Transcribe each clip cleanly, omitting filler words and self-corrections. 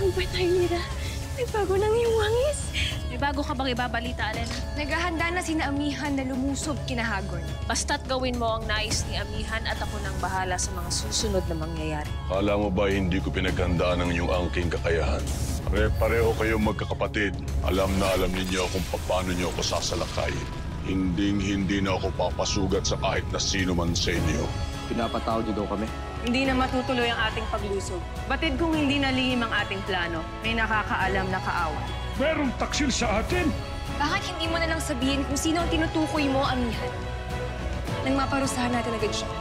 Ano ba tayo, Mira? May bago nang iwangis. May bago ka bang ibabalita, Alena? Naghahanda na sina Amihan na lumusob kina Hagor. Basta't gawin mo ang nais ni Amihan at ako nang bahala sa mga susunod na mangyayari. Kala mo ba hindi ko pinaghandaan ang inyong angking kakayahan? Pare-pareho kayong magkakapatid. Alam na alam ninyo kung paano niyo ako sasalakayin. Hinding-hindi na ako papasugat sa kahit na sino man sa inyo. Pinapatawad niyo daw kami. Hindi na matutuloy ang ating paglusob. Batid kung hindi nalihim ang ating plano, may nakakaalam na kaaway. Merong taksil sa atin! Bakit hindi mo na lang sabihin kung sino ang tinutukoy mo, Amihan? Nang maparusahan natin agad siya.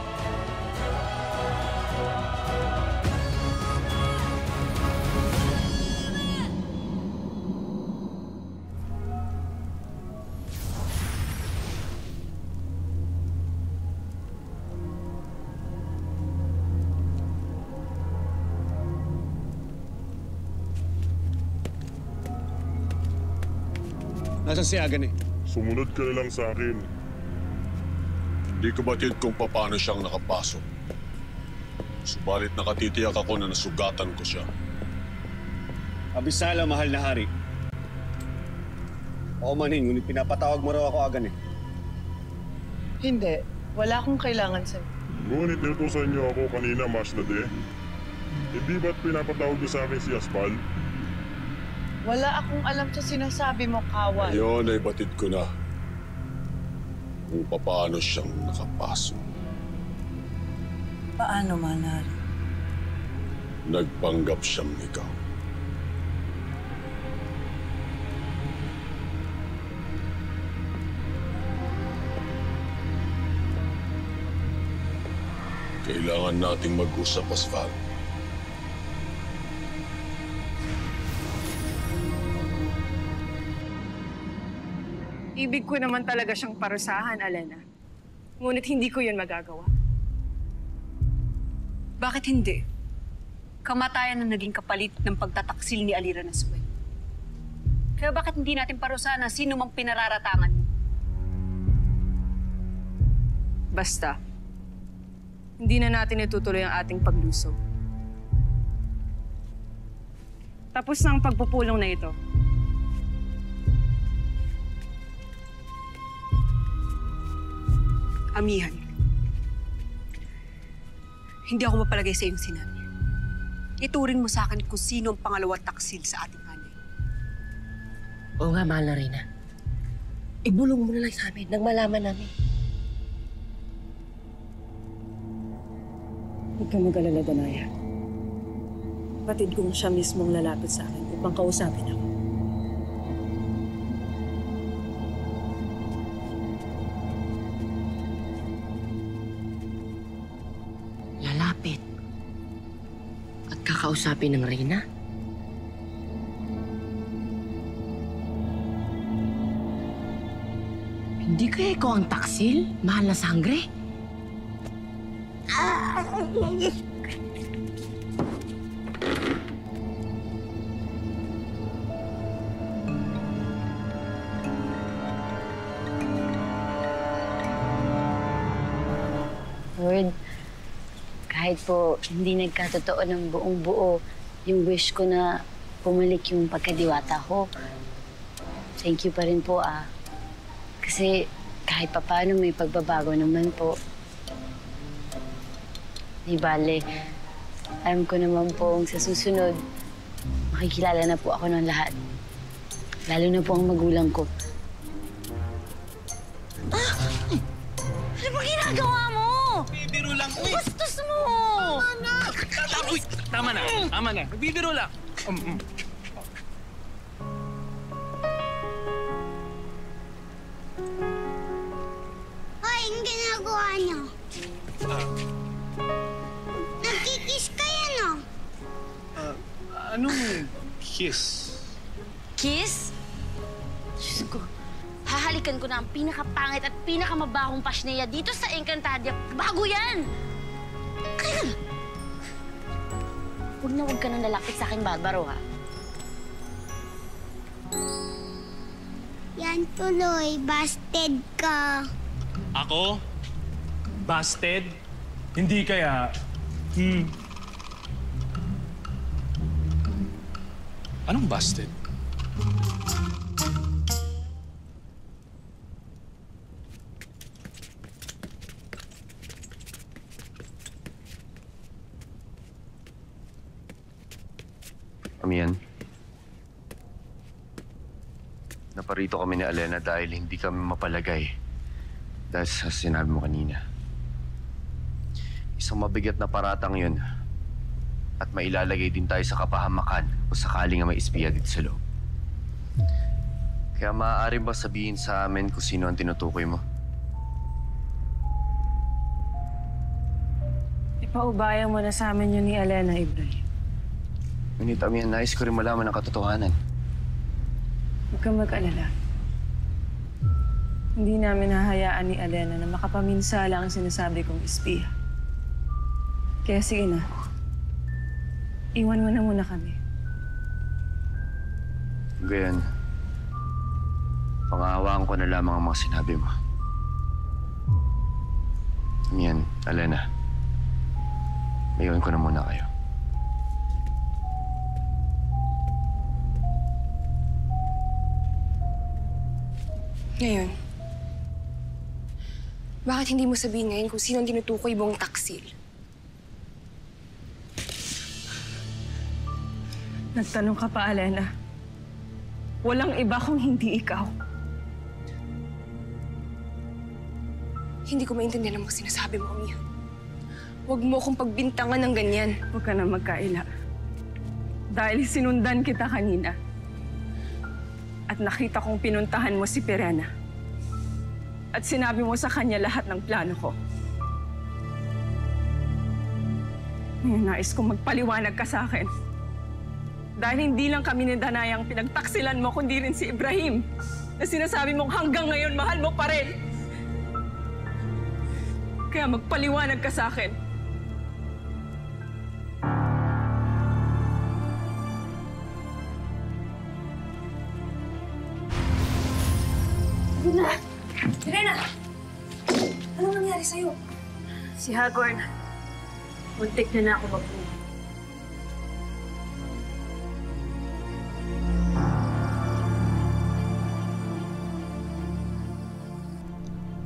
Nasaan si Agane? Sumunod ka na lang sa akin. Hindi ko batid kung paano siyang nakapasok. Subalit nakatitiyak ako na nasugatan ko siya. Abisala, mahal na hari. Oo manin, ngunit pinapatawag mo raw ako Agane. Hindi. Wala akong kailangan sa'yo. Ngunit nilutusan niyo ako kanina, Mashlade. Hindi ba't pinapatawag niyo sa akin si Aspal? Wala akong alam sa sinasabi mo, Kawan. Ngayon ay batid ko na kung paano siyang nakapasok. Paano, Manari? Nagpanggap siyang ikaw. Kailangan nating mag-usap, Asfal. Ibig ko naman talaga siyang parusahan, Alena. Ngunit hindi ko yun magagawa. Bakit hindi? Kamatayan ang naging kapalit ng pagtataksil ni Alira Nasue. Kaya bakit hindi natin parusahan ang sino mang pinararatangan mo? Basta, hindi na natin itutuloy ang ating paglusob. Tapos na ang pagpupulong na ito. Amihan, hindi ako mapalagay sa iyong sinabi. Ituring mo sa akin kung sino ang pangalawang taksil sa ating hanay. Oo nga, mahal na Reyna. Ibulong mo na lang sa amin nang malaman namin. Huwag kang mag-alala, Danaya. Batid kong siya mismong lalapit sa akin upang kausapin ako. Lalapit at kakausapin ng Reyna? Hindi kaya ikaw ang taksil? Mahal na sangre? Lord, kahit po hindi nagkatotoo ng buong buo yung wish ko na pumalik yung pagkadiwata ko, thank you pa rin po Kasi kahit papaano may pagbabago naman po. Di bale, alam ko naman po sa susunod, makikilala na po ako ng lahat. Lalo na po ang magulang ko. Ano ba ginagawa mo? Bibiro lang, uy! Bastos mo! Tama na! Uy! Tama na! Tama na! Bibiro lang! Hoy, ang ginagawa niyo? Nagkikis kayo, no? Anong kiss? Kiss? Diyos ko, hahalikan ko na ang pinakapangit at pinakamabahong pasneya dito sa Encantadia. Bago yan! Kaya, huwag ka nang lalapit sa akin, Barbaro, ha? Yan tuloy, busted ka. Ako? Busted? Hindi kaya... Anong busted? Amihan, naparito kami ni Alena dahil hindi kami mapalagay dahil sa sinabi mo kanina. Isang mabigat na paratang yun at mailalagay din tayo sa kapahamakan o sakaling may espiya dito sa loob. Kaya maaari ba sabihin sa amin kung sino ang tinutukoy mo? Ipaubayan mo na sa amin yun ni Alena, Ibrahim. Ngunit Amihan, nais ko rin malaman ang katotohanan. Huwag kang mag-alala. Hindi namin hahayaan ni Alena na makapaminsala ang sinasabi kong espiya. Kaya sige na. Iwan mo na muna kami. Gayon, pangahawaan ko na lamang ang mga sinabi mo. Amihan, Alena, iwan ko na muna kayo. Ngayon, bakit hindi mo sabihin ngayon kung sino ang tinutukoy mong taksil? Nagtanong ka pa, Alena. Walang iba kung hindi ikaw. Hindi ko maintindihan ang mga sinasabi mo, Amihan. Huwag mo akong pagbintangan ng ganyan. Huwag ka na magkaila. Dahil sinundan kita kanina. At nakita kong pinuntahan mo si Pirena. At sinabi mo sa kanya lahat ng plano ko. Ngayon nais kong magpaliwanag ka sa akin. Dahil hindi lang kami ni Danay ang pinagtaksilan mo, kundi rin si Ibrahim. Na sinasabi mong hanggang ngayon mahal mo pa rin. Kaya magpaliwanag ka sa akin. Pirena! Anong nangyari sa'yo? Si Hagorn, muntik na ako mabuhay.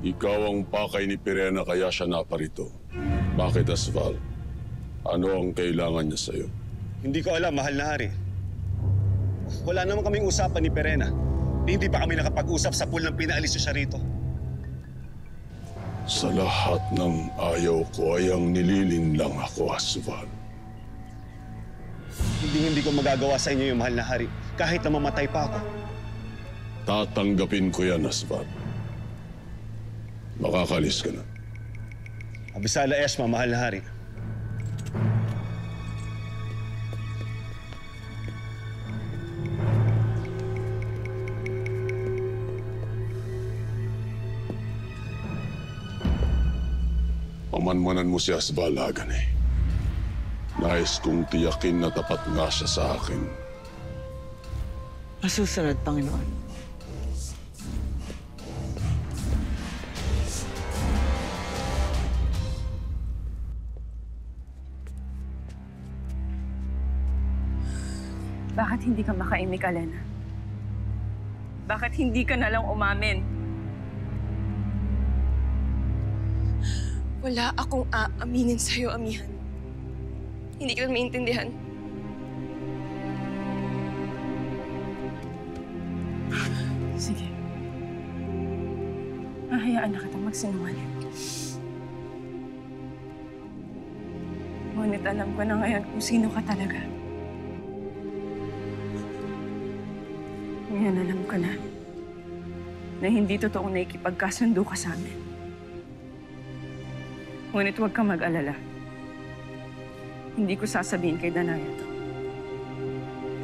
Ikaw ang pakay ni Pirena kaya siya naparito. Bakit, Asval? Ano ang kailangan niya sa'yo? Hindi ko alam, mahal na hari. Wala naman kaming usapan ni Pirena. Hindi pa kami nakapag-usap sa pool ng pinaalis siya rito. Sa lahat ng ayaw ko ay ang nililinlang ako, Asval. Hindi ko magagawa sa inyo yung mahal na hari, kahit na mamatay pa ako. Tatanggapin ko yan, Asval. Makakalis ka na. Abisala Esma, mahal na hari. Pamanmanan mo si Asval, Haganeh. Nais kong tiyakin na tapat nga siya sa akin. Masusunod, Panginoon. Bakit hindi ka makaimik, Alena? Bakit hindi ka nalang umamin? Wala akong aaminin sa'yo, Amihan. Hindi kita maintindihan. Sige. Hahayaan na kita magsinungaling. Ngunit alam ko na ngayon kung sino ka talaga. Ngayon alam ko na hindi totoong naikipagkasundo ka sa amin. Ngunit huwag kang mag-alala. Hindi ko sasabihin kay Danaya to.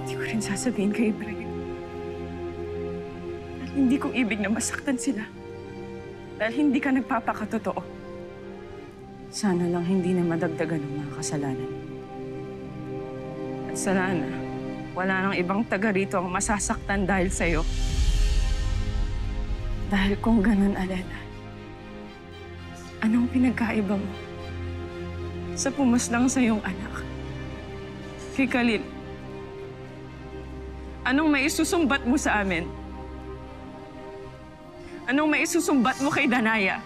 Hindi ko rin sasabihin kay Ibrahim. Dahil hindi ko ibig na masaktan sila. Dahil hindi ka nagpapakatotoo. Sana lang hindi na madagdagan ng mga kasalanan. At sana, wala nang ibang taga rito ang masasaktan dahil sa'yo. Dahil kung ganun, Alena, anong pinagkaiba mo sa pumaslang sa iyong anak? Kay Khalil. Anong maisusumbat mo sa amin? Anong maisusumbat mo kay Danaya?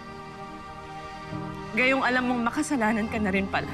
Gayong alam mong makasalanan ka na rin pala.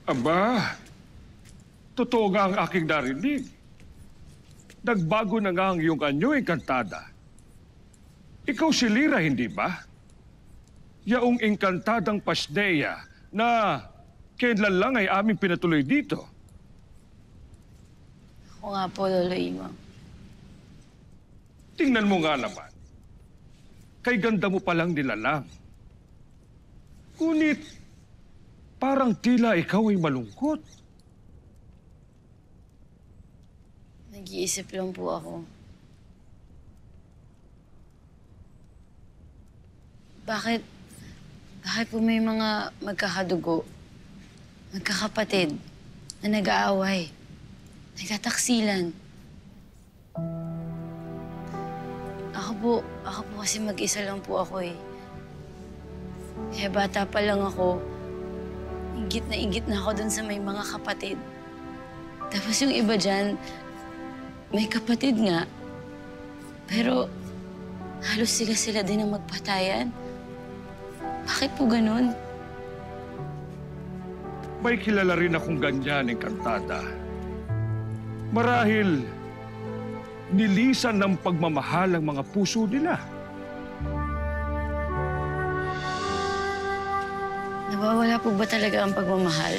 Aba, totoo nga ang aking narinig. Nagbago na nga ang iyong anyo, Engkantada. Ikaw si Lyra, hindi ba? Yaong engkantadang Pasnea na kailan lang ay aming pinatuloy dito. Ako nga po, Lolo Imam. Tingnan mo nga naman. Kay ganda mo palang nilalang. Ngunit, parang tila ikaw ay malungkot. Nag-iisip lang po ako. Bakit po may mga magkakadugo, magkakapatid na nag-aaway, nagtataksilan? Ako po kasi mag-isa lang po ako eh. Kaya bata pa lang ako, inggit na ako dun sa may mga kapatid. Tapos yung iba dyan, may kapatid nga. Pero halos sila din ang magpatayan. Bakit po ganun? May kilala rin akong ganyan, Engkantada. Marahil, nilisan ng pagmamahal ang mga puso nila. Nawawala po ba talaga ang pagmamahal?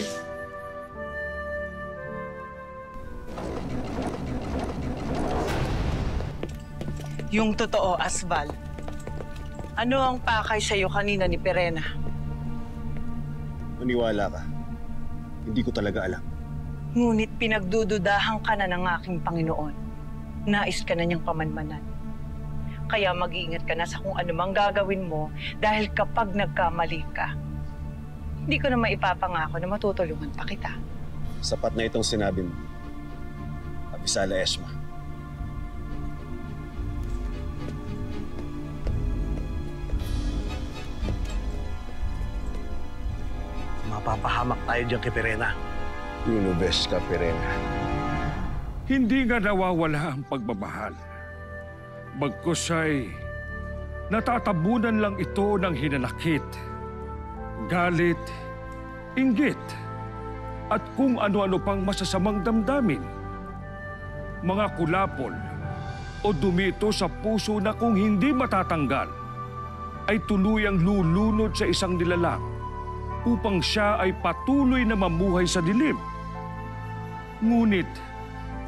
Yung totoo, Asval. Ano ang pakay sa'yo kanina ni Perena? Maniwala ka. Hindi ko talaga alam. Ngunit pinagdududahan ka na ng aking Panginoon. Nais ka na niyang pamanmanan. Kaya mag-iingat ka na sa kung anumang gagawin mo dahil kapag nagkamali ka, hindi ko na maipapangako na matutulungan pa kita. Sapat na itong sinabi mo. Abisala Eshma. Mapapahamak tayo dyan kay Perena. Yunubes ka, Perena. Hindi nga nawawala ang pagmamahal. Bagkus ay natatabunan lang ito ng hinanakit, galit, inggit, at kung ano-ano pang masasamang damdamin. Mga kulapol o dumito sa puso na kung hindi matatanggal, ay tuluyang lulunod sa isang nilalang upang siya ay patuloy na mamuhay sa dilim. Ngunit,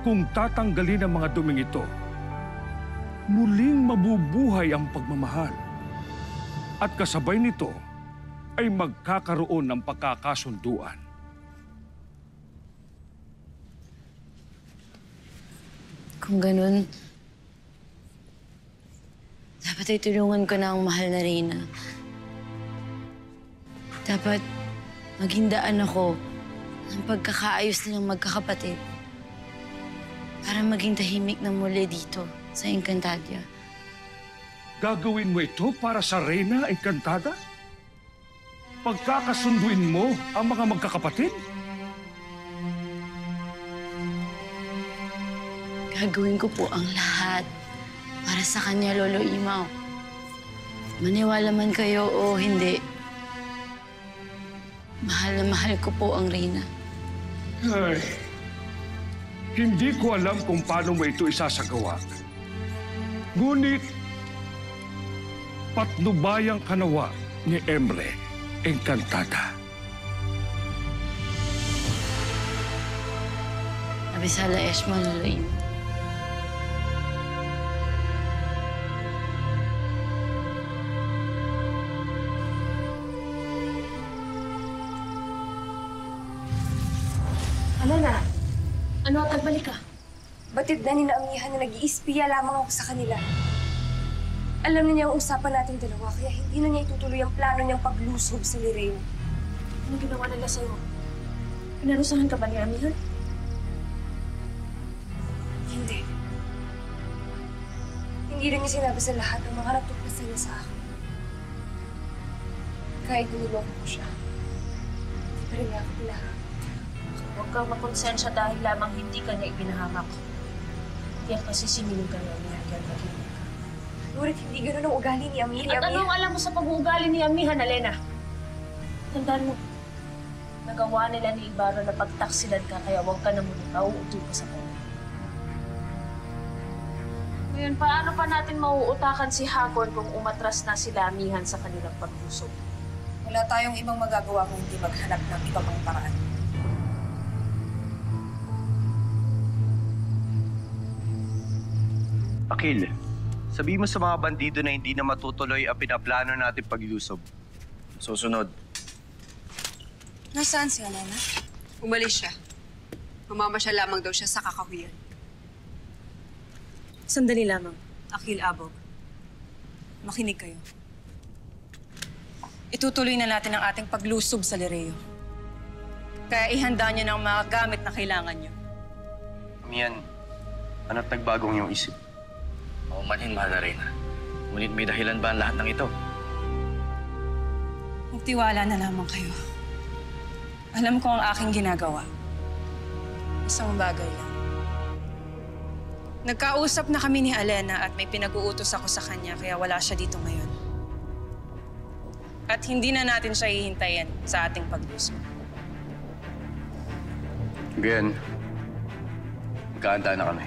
kung tatanggalin ang mga duming ito, muling mabubuhay ang pagmamahal. At kasabay nito ay magkakaroon ng pagkakasunduan. Kung ganun, dapat ay tulungan ko na ang mahal na Reyna. Dapat maghindaan ako ng pagkakaayos nilang magkakapatid para maging tahimik na muli dito sa Encantadia. Gagawin mo ito para sa Reyna Encantada? Pagkakasunduin mo ang mga magkakapatid? Gagawin ko po ang lahat para sa kanya, Lolo Imaw. Maniwala man kayo o hindi, mahal na mahal ko po ang Reyna. Ay, hindi ko alam kung paano mo ito isasagawa. Ngunit, patnubayang kanawa ni Emre Encantada. Abisala Eshma, Lolo Imaw. Alena, Ano at nagbalik ka? batid na ni na Amihan na nag-iispiya lamang ako sa kanila. Alam na niya ang usapan natin dalawa, kaya hindi na niya itutuloy ang plano niyang paglusob sa Lireo. Ano ginawa nila sa'yo? Pinarusahan ka ba ni Amihan? Hindi. Hindi rin niya sinabi sa lahat ang mga nagtuplas niya sa akin. Kahit niloloko ko siya, hindi pa rin niya ako pinahamak. Huwag kang makonsensya dahil lamang hindi ka niya ipinahamak. Kaya kasi sinilong ka niya niya kaya naging ka. Ngunit hindi ganun ang ugali ni Amihan. At anong alam mo sa pag-uugali ni Amihan, Alena? Tandaan mo, nagawa nila ni Ibarra na pagtaksilan ka kaya huwag ka na muna nauutoy ka sa kanya. Ngayon, paano pa natin mauutakan si Hakon kung umatras na sila Amihan sa kanilang paglusog? Wala tayong ibang magagawa kung hindi maghanap ng iba pang paraan. Akil, sabihin mo sa mga bandido na hindi na matutuloy ang pinaplano natin paglusob. Susunod. Nasaan si Alena? Umalis siya. Mamamasya lamang daw siya sa kakahuyan. Sandali lamang. Akil Abog, makinig kayo. Itutuloy na natin ang ating paglusob sa Lireo. Kaya ihanda niyo ng mga gamit na kailangan niyo. Mian, ano't nagbagong iyong isip? Manhin, mahal na Reyna. Ngunit may dahilan ba ang lahat ng ito? Magtiwala na lamang kayo. Alam ko ang aking ginagawa. Isang bagay lang. Nagkausap na kami ni Alena at may pinag-uutos ako sa kanya kaya wala siya dito ngayon. At hindi na natin siya hihintayin sa ating paglusob. Bien, magkaanda na kami.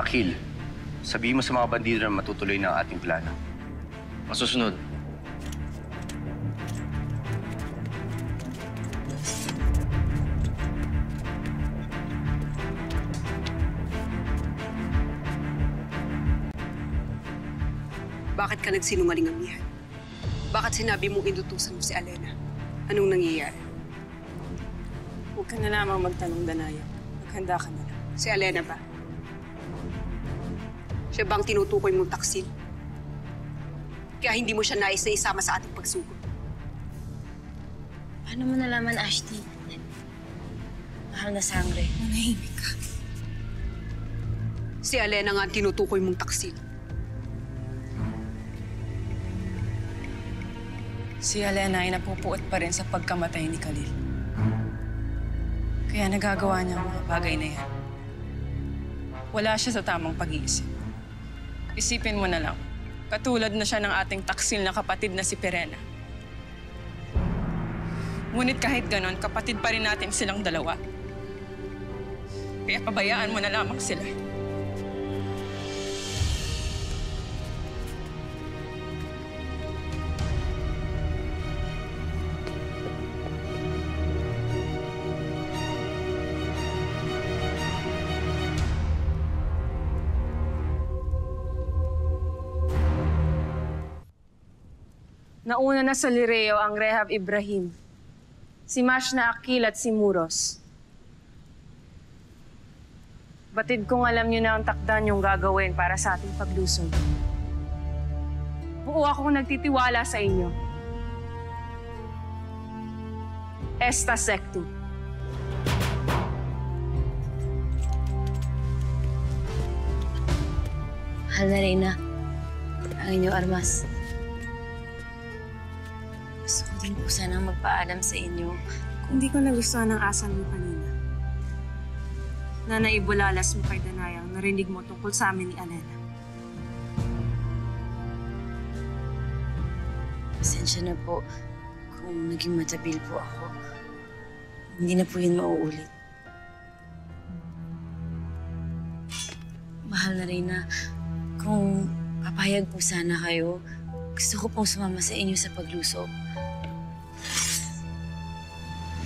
Akil, sabihin mo sa mga bandido na matutuloy na ang ating plano. Masusunod. Bakit ka nagsinungaling, Amihan? Bakit sinabi mong inutusan mo si Alena? Anong nangyayari? Huwag ka na lamang magtanong, Danaya. Maghanda ka na lang. Si Alena ba? Siya bang tinutukoy mong taksil? Kaya hindi mo siya nais na isama sa ating pagsugod. Paano mo nalaman, Ashley? Mahal na sangre. Manahimik ka. Si Alena nga ang tinutukoy mong taksil. Si Alena ay napupuot pa rin sa pagkamatay ni Khalil. Kaya nagagawa niya ang mga bagay na yan. Wala siya sa tamang pag-iisip. Isipin mo na lang, katulad na siya ng ating taksil na kapatid na si Perena. Ngunit kahit ganon, kapatid pa rin natin silang dalawa. Kaya pabayaan mo na lamang sila. Nauna na sa Lireo ang Rehab Ibrahim, si Mash na Akil at si Muros. Batid kong alam niyo na ang takdan yung gagawin para sa ating paglusog. Buo akong nagtitiwala sa inyo. Esta Sectu. Mahal na Reyna, ang inyong armas. Gusto ko din po sanang magpaalam sa inyo. Hindi ko nagustuhan ang asal mo kanina. Na naibulalas mo kay Danayang narinig mo tungkol sa amin ni Alena. Pasensya na po kung naging matabil po ako. Hindi na po yun mauulit. Mahal na Reyna, kung papayag po sana kayo, gusto ko pong sumama sa inyo sa paglusob.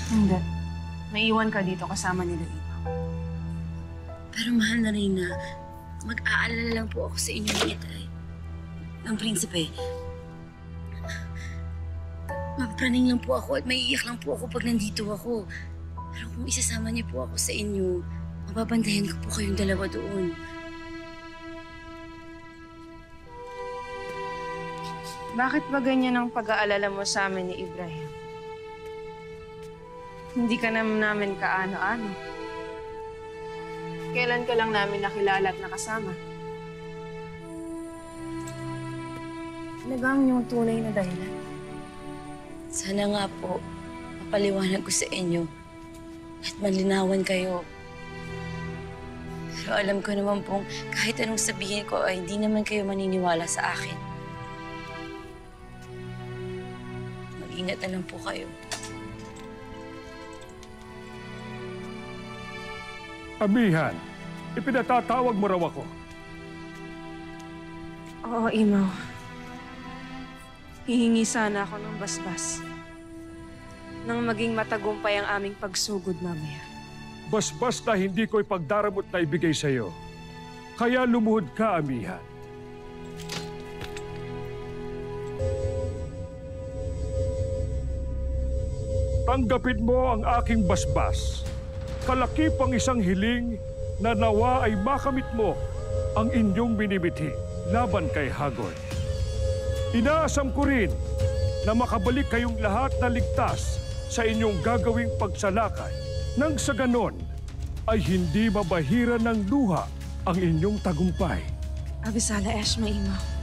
Hindi. Naiwan ka dito kasama nila iba. Pero mahal na Reyna, mag-aalala lang po ako sa inyo ni Itay. Ang prinsipe. Mapraning lang po ako at maiiyak lang po ako pag nandito ako. Pero kung isasama niyo po ako sa inyo, mababantayan ko po kayong dalawa doon. Bakit ba ganyan ang pag-aalala mo sa amin ni Ibrahim? Hindi ka namin kaano-ano. Kailan ka lang namin nakilala at nakasama? Ano ba ang iyong tunay na dahilan? Sana nga po, mapaliwanag ko sa inyo at malinawan kayo. Pero alam ko naman pong kahit anong sabihin ko ay hindi naman kayo maniniwala sa akin. Mag-ingat na lang po kayo. Amihan, ipinatatawag mo raw ako. Oo, Imaw. Hihingi sana ako ng basbas nang maging matagumpay ang aming pagsugod mamaya. Basbas na hindi ko ipagdaramot na ibigay sa'yo. Kaya lumuhod ka, Amihan. Tanggapin mo ang aking basbas. Kalakip ang isang hiling na nawa ay makamit mo ang inyong binibiti laban kay Hagoy. Inaasam ko rin na makabalik kayong lahat na ligtas sa inyong gagawing pagsalakay. Nang sa ganon ay hindi mabahira ng luha ang inyong tagumpay. Abisala Eshma, Imaw.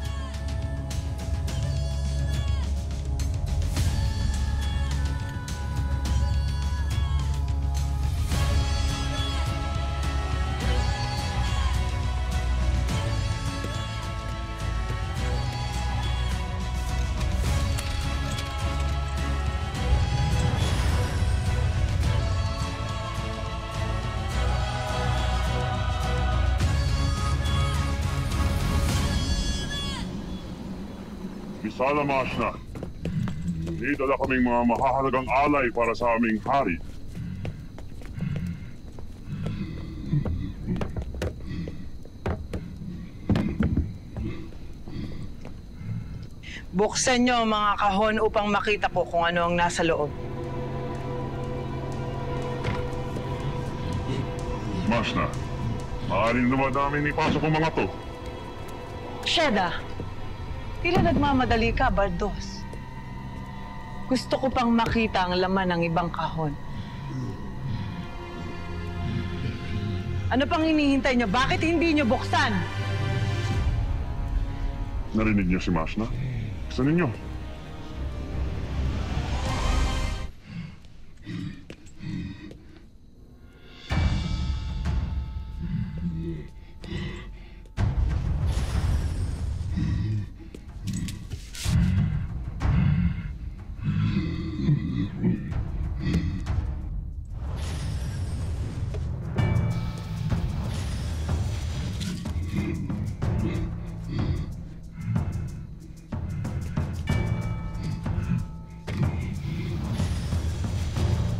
Bisala Mashna, may dala kaming mga mahahalagang alay para sa aming hari. Buksan niyo ang mga kahon upang makita ko kung ano ang nasa loob. Mashna, maaaring dumadami ipasok ang mga to. Sheda, tila nagmamadali ka, Bardos. Gusto ko pang makita ang laman ng ibang kahon. Ano pang hinihintay niyo? Bakit hindi niyo buksan? Narinig niyo si Mashna? Buksan ninyo.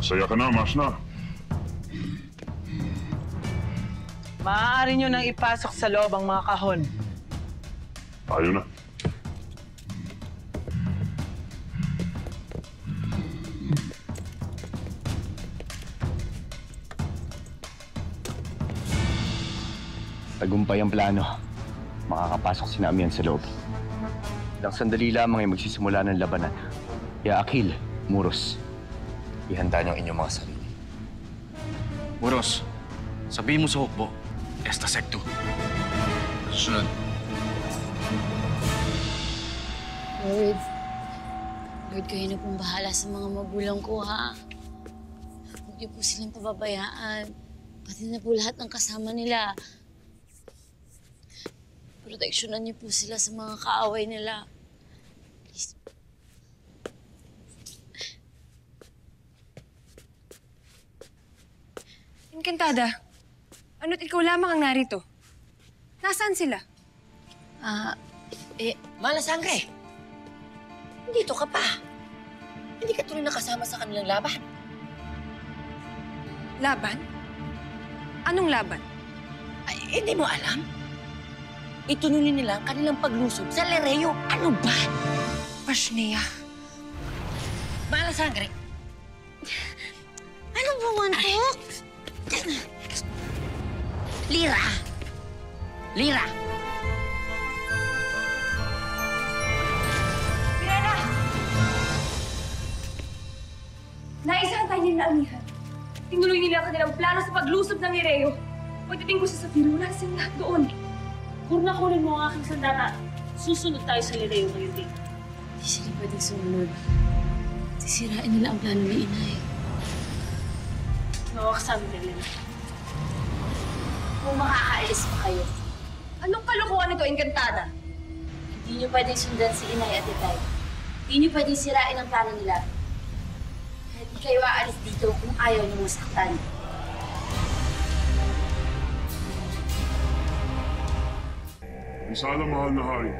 Saya ka na, Mashna. Maaari niyo nang ipasok sa loob ang mga kahon. Ayaw na. Tagumpay ang plano. Makakapasok si Amihan sa loob. Ilang sandali lamang ay magsisimula ng labanan. Kaya Akil, Muros, ihanda niyo ang inyong mga sarili. Muros, sabihin mo sa hukbo, Esta Secto. Susunod. Lord, kayo na pong bahala sa mga magulang ko, ha? Huwag niyo po silang pababayaan. Pati na po lahat ng kasama nila. Proteksyonan niyo po sila sa mga kaaway nila. Please. Encantada, ano't ikaw lamang ang narito? Nasaan sila? Malasangre! Dito ka pa. Hindi ka tuloy nakasama sa kanilang laban. Laban? Anong laban? Ay, hindi mo alam? Itununin nila ang kanilang paglusob sa Lereo. Ano ba? Pashnea. Malasangre! Ano ka bumantok? Lira! Lira! Pirena! Naisahan tayo nila amihan. Tinuloy nila ang kanilang plano sa paglusob ng Lireo. Pagdating ko sa Safiro, wala silang lahat doon. Kung nakunin mo ang aking sandata, susunod tayo sa Lireo ngayon din. Hindi sila pwedeng sumunod. Sisirain nila ang plano ni Inay. Nawak sa amin, Elena. Kung makakaalis pa kayo, Anong kalokohan nito, Encantada? hindi niyo pwedeng sundan si Inay at Itay. Hindi niyo pwedeng sirain ang plano nila. Hindi kayo aalis dito kung ayaw niyo masaktan. Sana, mahal na hari.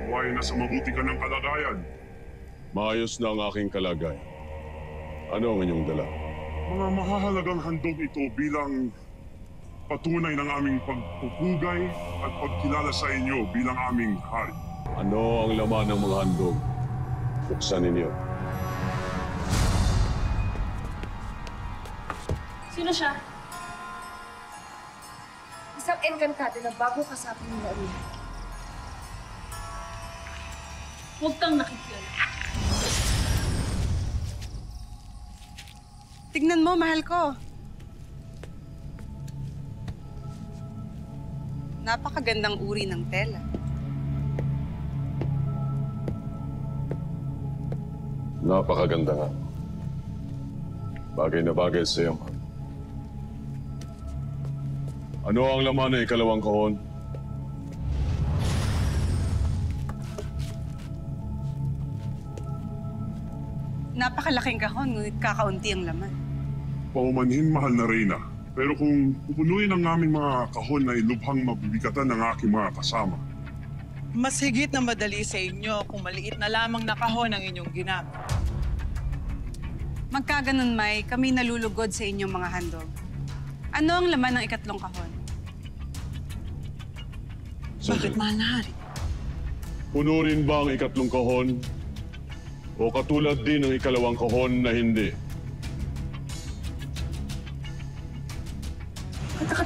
Huwag nasa mabuti ka ng kalagayan. Maayos na ang aking kalagayan. Ano ang inyong dala? Mga mahahalagang handog ito bilang patunay ng aming pagpupugay at pagkilala sa inyo bilang aming hari. Ano ang laman ng mga handog? Buksan ninyo. Sino siya? Isang Encantada na bago kasapin nila amihan. Huwag kang nakikialam. Tignan mo, mahal ko. Napakagandang uri ng tela. Napakaganda nga. Bagay na bagay sa iyo. Ano ang laman ng ikalawang kahon? Napakalaking kahon, ngunit kakaunti ang laman. Paumanhin, mahal na Reyna. Pero kung pupunuin ang aming mga kahon na ilubhang mabibigatan ng aking mga kasama. Mas higit na madali sa inyo kung maliit na lamang na kahon ang inyong ginamit. Magkaganon, May, kami nalulugod sa inyong mga handog. Ano ang laman ng ikatlong kahon? Bakit, mahal na hari? Puno rin ba ang ikatlong kahon? O katulad din ng ikalawang kahon na hindi?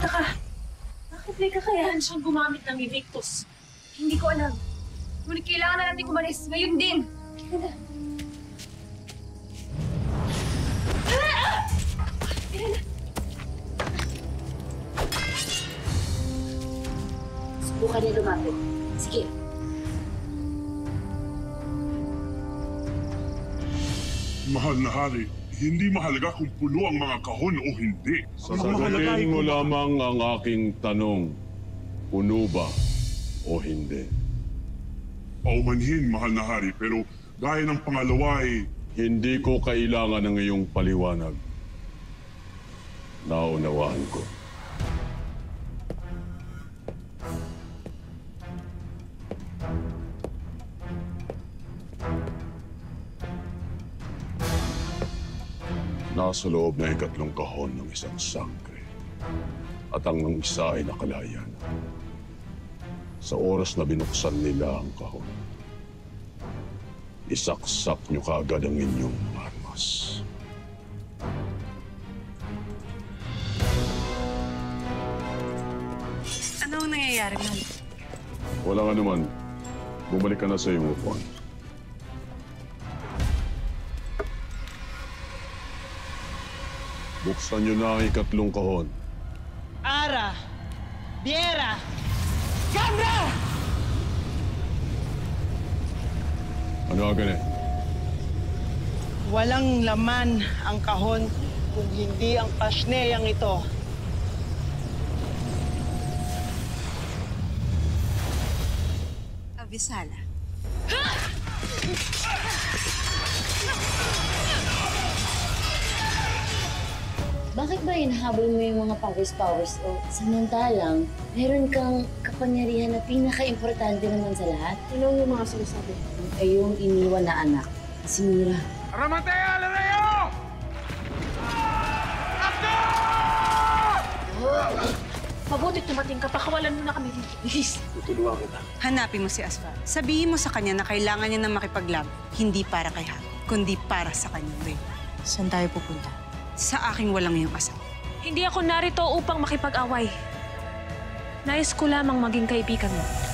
Taka. Bakit may kakayahan siyang gumamit ng Invictus? Hindi ko alam. Ngunit kailangan na natin kumalis. Ngayon din. Subukan niya lumapit. Sige. Mahal na hari, hindi mahalaga kung puno ang mga kahon o hindi. Sasagutin mo lamang ang aking tanong. Puno ba o hindi? Paumanhin, mahal na hari, pero gaya ng pangalawa ay... Hindi ko kailangan ng iyong paliwanag. Naunawaan ko. Nasa loob na ikatlong kahon ng isang sangre. At ang isa ay nakalayan. Sa oras na binuksan nila ang kahon, isaksak niyo kaagad ang inyong armas. Ano ang nangyayari, Mahal? Walang anuman. Bumalik ka na sa iyong upuan. Buksan niyo na ang ikatlong kahon. Ara! Biera! Gandra! Ano agad eh? Walang laman ang kahon kung hindi ang pasneyang ito. Avisala. Bakit ba hinahabol mo yung mga powers o samantalang meron kang kapangyarihan na pinaka-importante naman sa lahat? Ano yung mga sinasabi? Ay yung iniwan na anak, si Mira. Ramateo Lireo! Mabuti tumating ka, pakawalan mo na kami dito. Please. Tutulungan kita. Hanapin mo si Asfar. Sabihin mo sa kanya na kailangan niya na makipaglaban. Hindi para kay Hap, kundi para sa kanya rin. Saan tayo pupunta? sa aking walang iyong asawa. Hindi ako narito upang makipag-away. Nais ko lamang maging kaibigan mo.